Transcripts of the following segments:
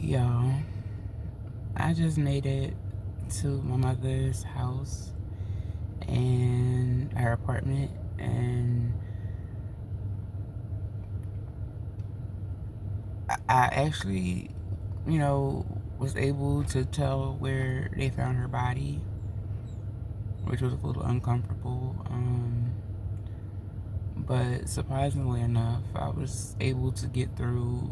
Y'all, I just made it to my mother's house and her apartment, and I actually, was able to tell where they found her body, which was a little uncomfortable. But surprisingly enough, I was able to get through,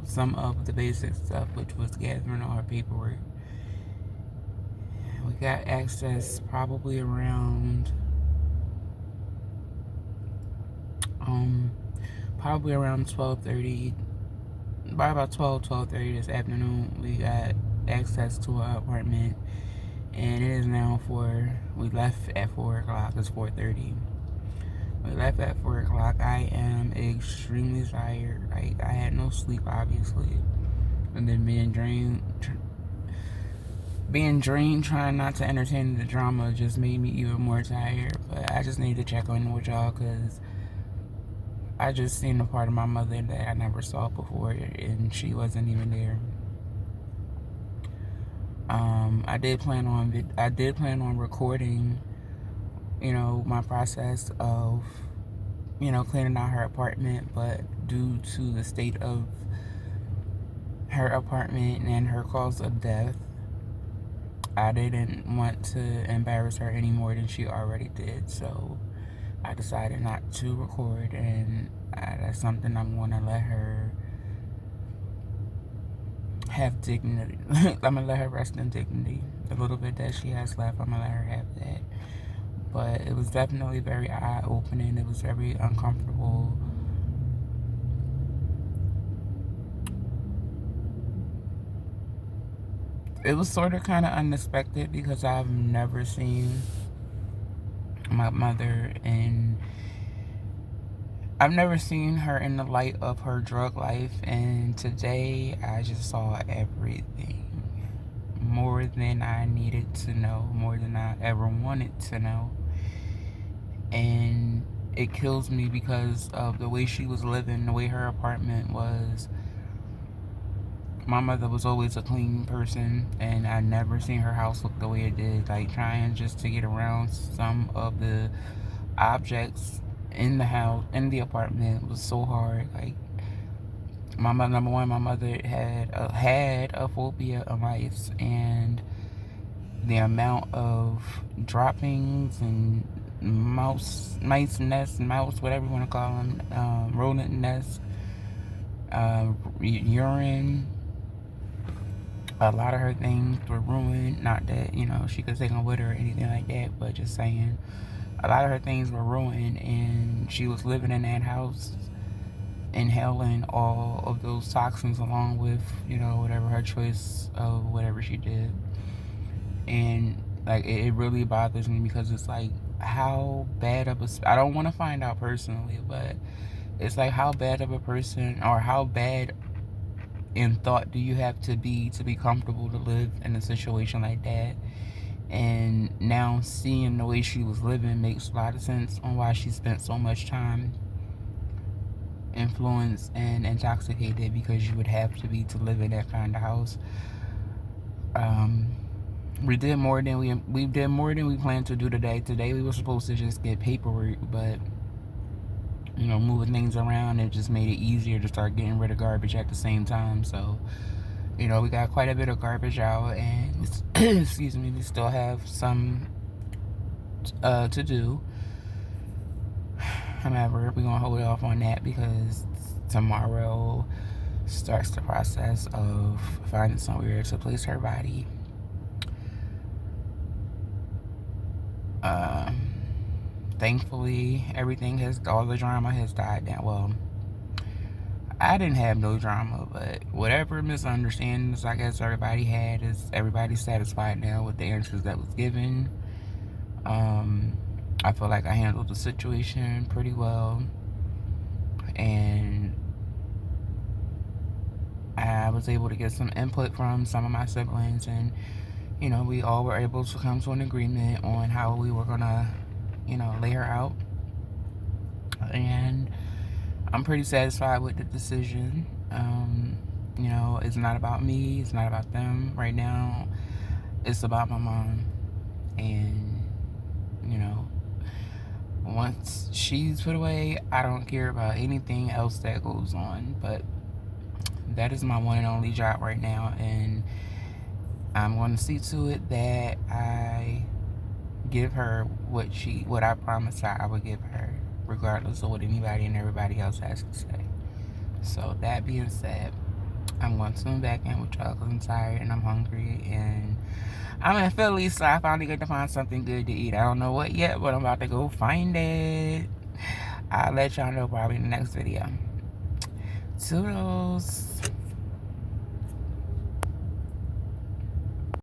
some of the basic stuff, which was gathering all her paperwork. We got access um, probably around 12:30. By about 12:30 this afternoon, we got access to our apartment, and it is now 4. We left at 4 o'clock. It's 4:30. We left at 4 o'clock. I am extremely tired. Like, I had no sleep, obviously, and then being drained, trying not to entertain the drama just made me even more tired. But I just need to check on with y'all because I just seen a part of my mother that I never saw before, and she wasn't even there. I did plan on recording, my process of, cleaning out her apartment, but due to the state of her apartment and her cause of death, I didn't want to embarrass her any more than she already did. So I decided not to record, and that's something I'm going to let her have dignity. I'm gonna let her rest in dignity. The little bit that she has left, I'm gonna let her have that. But it was definitely very eye-opening. It was very uncomfortable. It was sort of kind of unexpected because I've never seen my mother in I've never seen her in the light of her drug life, and today I just saw everything. More than I needed to know, more than I ever wanted to know. And it kills me because of the way she was living, the way her apartment was. My mother was always a clean person, and I never seen her house look the way it did. Like, trying just to get around some of the objects in the house, in the apartment, was so hard. Like, number one, my mother had a phobia of mice, and the amount of droppings and mice nests, mouse, whatever you want to call them, rodent nests, urine. A lot of her things were ruined. Not that, she could take them with her or anything like that, but just saying. A lot of her things were ruined, and she was living in that house, inhaling all of those toxins along with, whatever her choice of whatever she did. And, like, it really bothers me because it's like, how bad of a. I don't want to find out personally, but it's like, how bad of a person, or how bad in thought do you have to be comfortable to live in a situation like that? And now seeing the way she was living makes a lot of sense on why she spent so much time influenced and intoxicated, because you would have to be to live in that kind of house. We did more than we planned to do today. Today we were supposed to just get paperwork, but moving things around, it just made it easier to start getting rid of garbage at the same time. So, we got quite a bit of garbage out, and excuse me, we still have some to do. However, we're gonna hold off on that because tomorrow starts the process of finding somewhere to place her body. Thankfully, all the drama has died down. Well, I didn't have no drama, but whatever misunderstandings I guess everybody had, is everybody's satisfied now with the answers that was given. I feel like I handled the situation pretty well, and I was able to get some input from some of my siblings, and we all were able to come to an agreement on how we were gonna, lay her out. And I'm pretty satisfied with the decision. it's not about me, it's not about them right now. It's about my mom. And, you know, once she's put away, I don't care about anything else that goes on. But that is my one and only job right now, and I'm going to see to it that I give her what I promised her I would give her, regardless of what anybody and everybody else has to say. So that being said, I'm going to tune back in with y'all because I'm tired and I'm hungry, and I'm in Philly, so I finally get to find something good to eat. I don't know what yet, but I'm about to go find it. I'll let y'all know probably in the next video. Toodles.